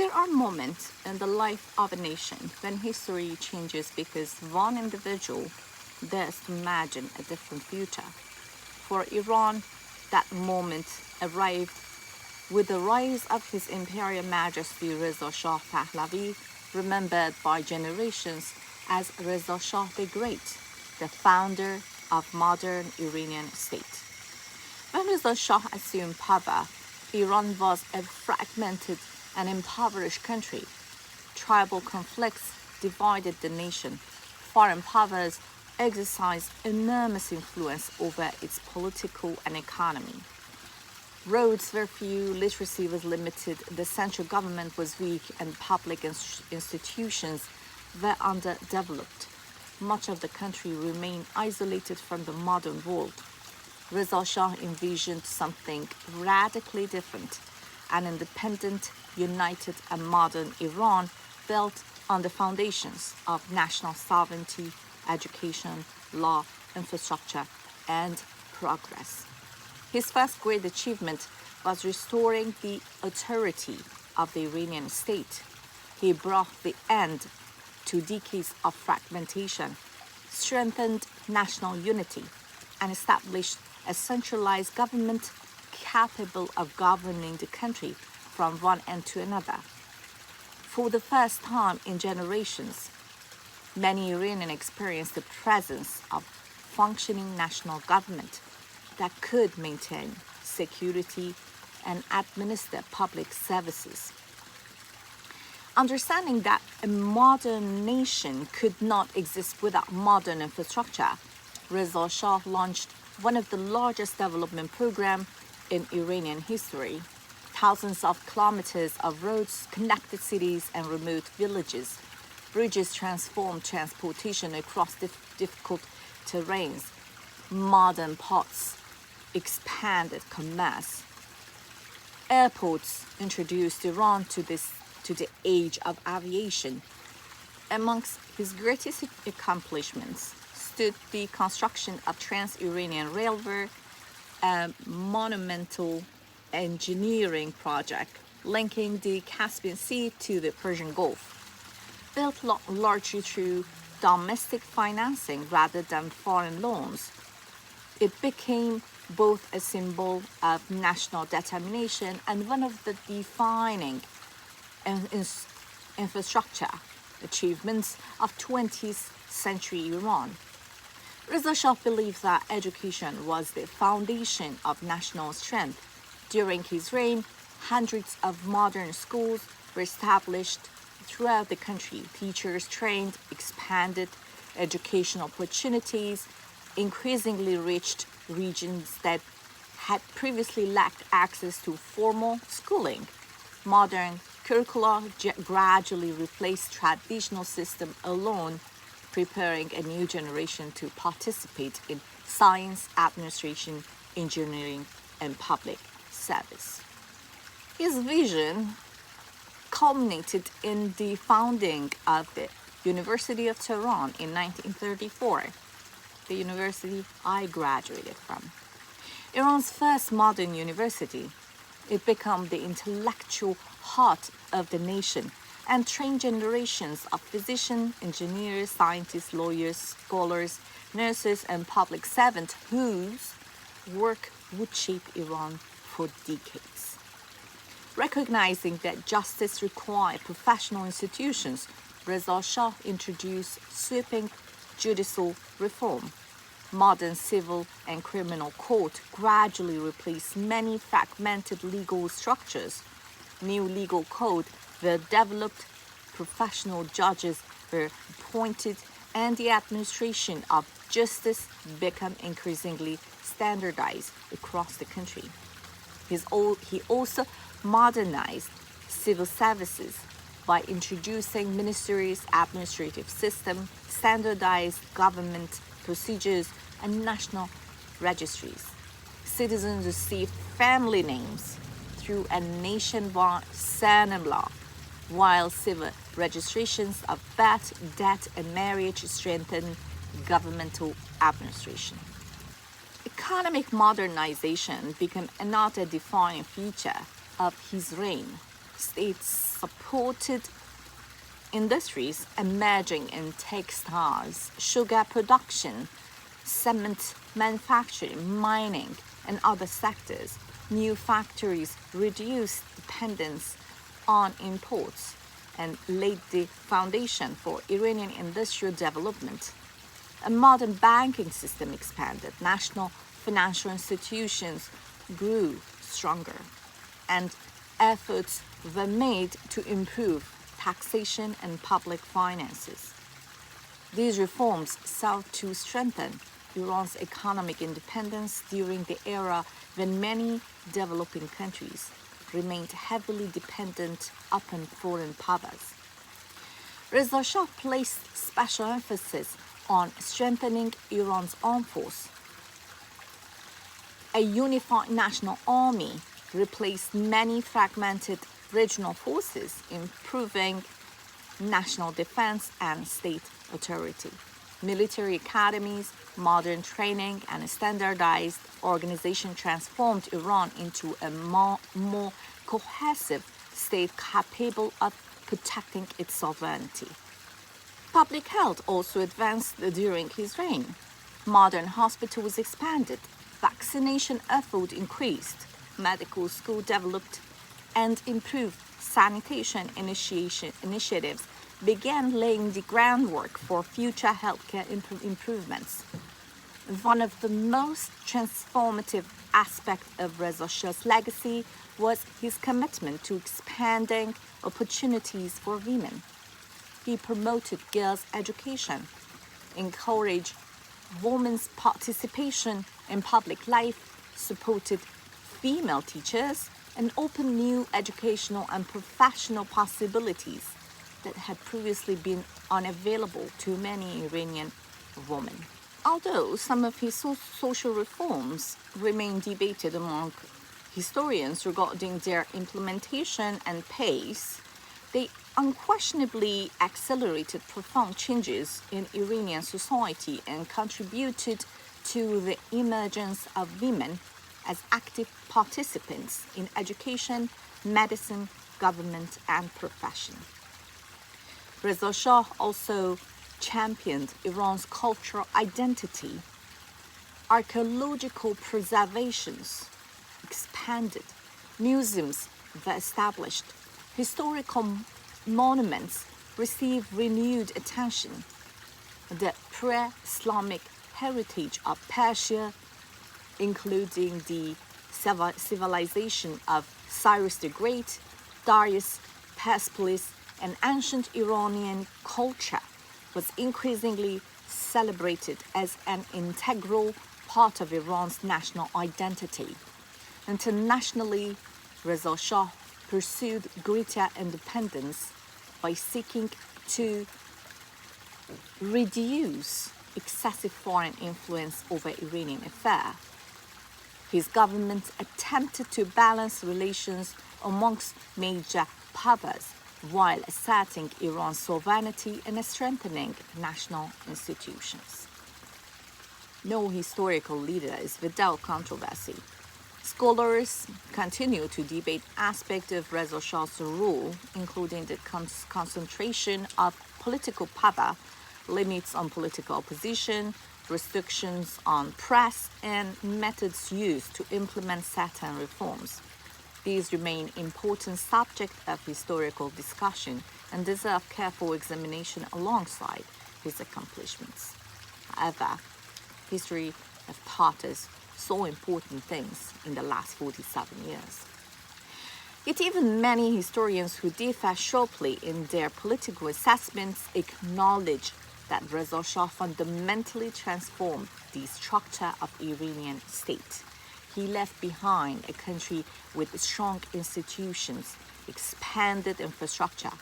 There are moments in the life of a nation when history changes because one individual dares to imagine a different future. For Iran, that moment arrived with the rise of His Imperial Majesty Reza Shah Pahlavi, remembered by generations as Reza Shah the Great, the founder of modern Iranian state. When Reza Shah assumed power, Iran was a fragmented and impoverished country. Tribal conflicts divided the nation. Foreign powers exercised enormous influence over its political and economy. Roads were few, literacy was limited, the central government was weak, and public institutions were underdeveloped. Much of the country remained isolated from the modern world. Reza Shah envisioned something radically different, an independent, united, and modern Iran built on the foundations of national sovereignty, education, law, infrastructure, and progress. His first great achievement was restoring the authority of the Iranian state. He brought the end to decades of fragmentation, strengthened national unity, and established a centralized government capable of governing the country from one end to another. For the first time in generations, many Iranians experienced the presence of functioning national government that could maintain security and administer public services. Understanding that a modern nation could not exist without modern infrastructure, Reza Shah launched one of the largest development programs in Iranian history. Thousands of kilometers of roads connected cities and remote villages. Bridges transformed transportation across difficult terrains. Modern ports expanded commerce. Airports introduced Iran to the age of aviation. Amongst his greatest accomplishments stood the construction of Trans-Iranian Railway, a monumental engineering project linking the Caspian Sea to the Persian Gulf. Built largely through domestic financing rather than foreign loans, it became both a symbol of national determination and one of the defining infrastructure achievements of 20th century Iran. Reza Shah believed that education was the foundation of national strength. During his reign, hundreds of modern schools were established throughout the country. Teachers trained, expanded educational opportunities, increasingly reached regions that had previously lacked access to formal schooling. Modern curricula gradually replaced traditional system alone, preparing a new generation to participate in science, administration, engineering, and public service. His vision culminated in the founding of the University of Tehran in 1934, the university I graduated from. Iran's first modern university. It became the intellectual heart of the nation and trained generations of physicians, engineers, scientists, lawyers, scholars, nurses, and public servants whose work would shape Iran for decades. Recognizing that justice required professional institutions, Reza Shah introduced sweeping judicial reform. Modern civil and criminal court gradually replaced many fragmented legal structures. New legal code were developed, professional judges were appointed, and the administration of justice became increasingly standardized across the country. He also modernized civil services by introducing ministries, administrative system, standardized government procedures, and national registries. Citizens received family names through a nationwide surname law, while civil registrations of birth, death, and marriage strengthened governmental administration. Economic modernization became another defining feature of his reign. state-supported industries emerging in textiles, sugar production, cement manufacturing, mining, and other sectors. New factories reduced dependence on imports and laid the foundation for Iranian industrial development. A modern banking system expanded, national financial institutions grew stronger, and efforts were made to improve taxation and public finances. These reforms served to strengthen Iran's economic independence during the era when many developing countries remained heavily dependent upon foreign powers. Reza Shah placed special emphasis on strengthening Iran's armed force. A unified national army replaced many fragmented regional forces, improving national defense and state authority. Military academies, modern training, and a standardized organization transformed Iran into a more cohesive state capable of protecting its sovereignty. Public health also advanced during his reign. Modern hospitals expanded, vaccination efforts increased, medical schools developed, and improved sanitation initiatives began laying the groundwork for future healthcare improvements. One of the most transformative aspects of Reza Shah's legacy was his commitment to expanding opportunities for women. He promoted girls' education, encouraged women's participation in public life, supported female teachers, and opened new educational and professional possibilities that had previously been unavailable to many Iranian women. Although some of his social reforms remain debated among historians regarding their implementation and pace, they unquestionably accelerated profound changes in Iranian society and contributed to the emergence of women as active participants in education, medicine, government, and profession. Reza Shah also championed Iran's cultural identity. Archaeological preservations expanded, museums were established, historical monuments received renewed attention. The pre-Islamic heritage of Persia, including the civilization of Cyrus the Great, Darius, Persepolis, and ancient Iranian culture, was increasingly celebrated as an integral part of Iran's national identity. Internationally, Reza Shah pursued greater independence by seeking to reduce excessive foreign influence over Iranian affairs. His government attempted to balance relations amongst major powers while asserting Iran's sovereignty and strengthening national institutions. No historical leader is without controversy. Scholars continue to debate aspects of Reza Shah's rule, including the concentration of political power, limits on political opposition, restrictions on press, and methods used to implement certain reforms. These remain important subjects of historical discussion and deserve careful examination alongside his accomplishments. However, history has taught us so important things in the last 47 years. Yet even many historians who differ sharply in their political assessments acknowledge that Reza Shah fundamentally transformed the structure of Iranian state. He left behind a country with strong institutions, expanded infrastructure,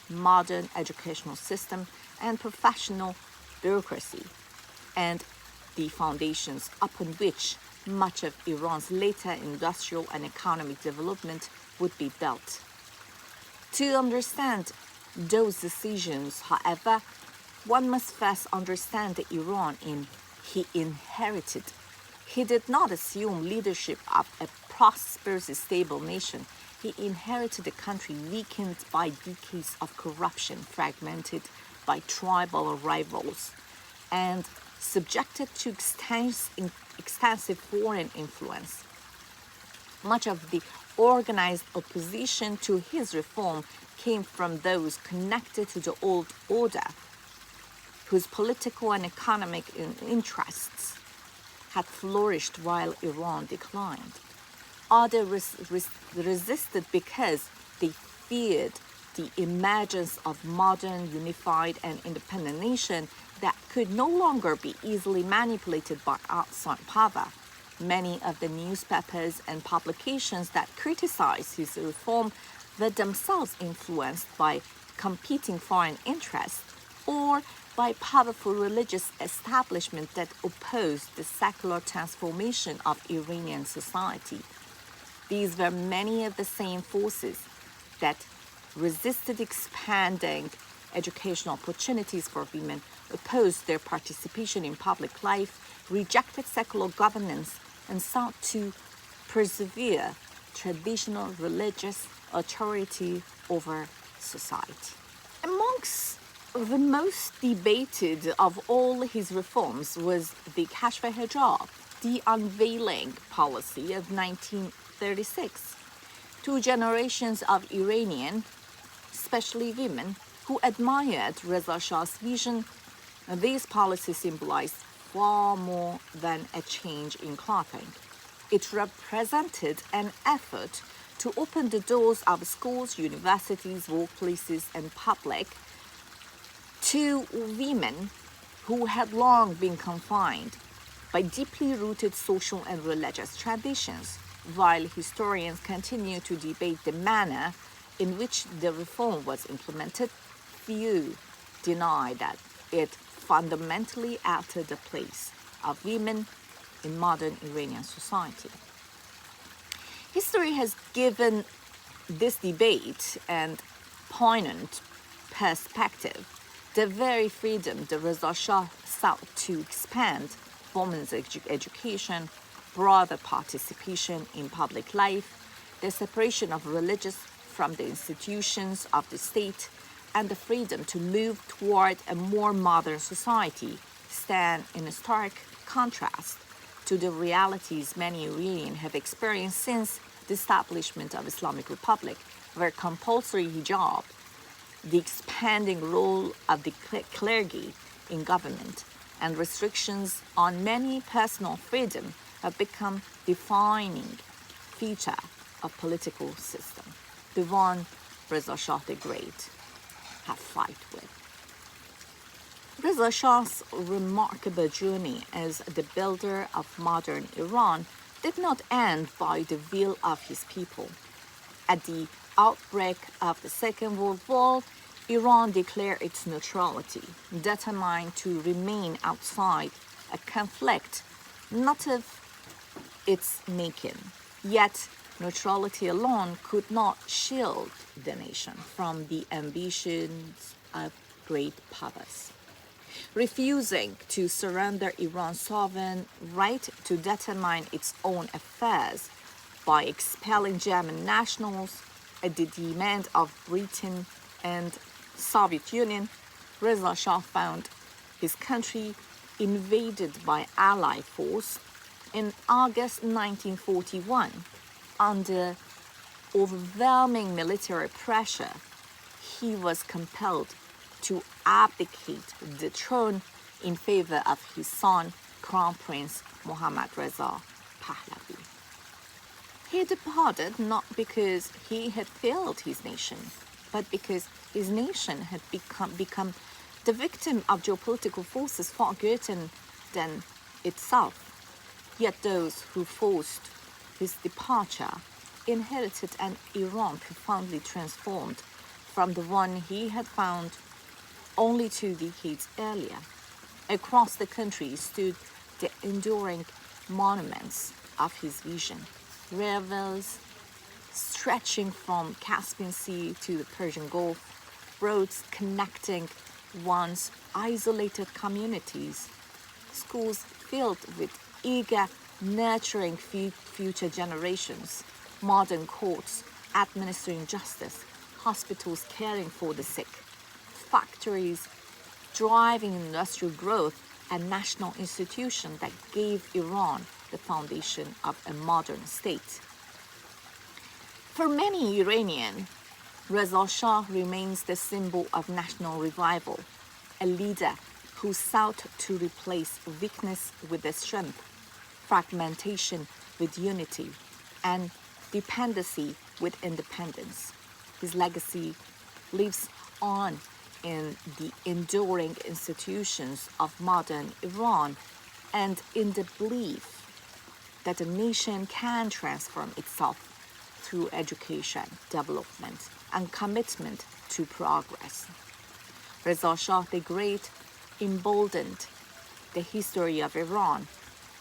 modern educational system, and professional bureaucracy, and the foundations upon which much of Iran's later industrial and economic development would be built. To understand those decisions, however, one must first understand the Iran he inherited. He did not assume leadership of a prosperous, stable nation. he inherited a country weakened by decades of corruption, fragmented by tribal rivals, and subjected to extensive foreign influence. Much of the organized opposition to his reform came from those connected to the old order, whose political and economic interests had flourished while Iran declined. Others resisted because they feared the emergence of modern, unified, and independent nation that could no longer be easily manipulated by outside power. Many of the newspapers and publications that criticized his reform were themselves influenced by competing foreign interests or by powerful religious establishments that opposed the secular transformation of Iranian society. These were many of the same forces that resisted expanding educational opportunities for women, opposed their participation in public life, rejected secular governance, and sought to persevere traditional religious authority over society. Amongst the most debated of all his reforms was the Kashf Hijab, the unveiling policy of 1936. Two generations of Iranian, especially women, who admired Reza Shah's vision, this policy symbolized far more than a change in clothing. It represented an effort to open the doors of schools, universities, workplaces, and public to women who had long been confined by deeply rooted social and religious traditions. While historians continue to debate the manner in which the reform was implemented, few deny that it fundamentally altered the place of women in modern Iranian society. History has given this debate an poignant perspective. The very freedom the Reza Shah sought to expand women's education, broader participation in public life, the separation of religious from the institutions of the state, and the freedom to move toward a more modern society stand in a stark contrast to the realities many Iranians have experienced since the establishment of Islamic Republic, where compulsory hijab, the expanding role of the clergy in government, and restrictions on many personal freedom have become defining feature of political system, the one Reza Shah the Great had fight with. Reza Shah's remarkable journey as the builder of modern Iran did not end by the will of his people. At the outbreak of the Second World War, Iran declared its neutrality, determined to remain outside a conflict not of its making. Yet, neutrality alone could not shield the nation from the ambitions of great powers. Refusing to surrender Iran's sovereign right to determine its own affairs by expelling German nationals at the demand of Britain and Soviet Union, Reza Shah found his country invaded by Allied force in August 1941. Under overwhelming military pressure, he was compelled to abdicate the throne in favor of his son, Crown Prince Mohammad Reza Pahlavi. He departed not because he had failed his nation, but because his nation had become the victim of geopolitical forces far greater than itself. Yet those who forced his departure inherited an Iran profoundly transformed from the one he had found only 2 decades earlier. Across the country stood the enduring monuments of his vision, rivers stretching from Caspian Sea to the Persian Gulf, roads connecting once isolated communities, schools filled with eager, nurturing future generations, modern courts administering justice, hospitals caring for the sick, factories driving industrial growth, and national institutions that gave Iran the foundation of a modern state. For many Iranians, Reza Shah remains the symbol of national revival, a leader who sought to replace weakness with strength, fragmentation with unity, and dependency with independence. His legacy lives on in the enduring institutions of modern Iran and in the belief that a nation can transform itself through education, development, and commitment to progress. Reza Shah the Great emboldened the history of Iran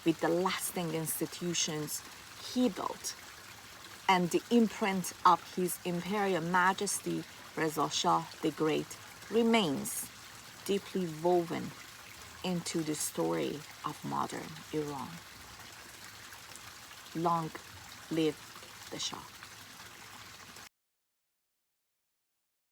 with the lasting institutions he built, and the imprint of His Imperial Majesty Reza Shah the Great remains deeply woven into the story of modern Iran. Long live the Shah.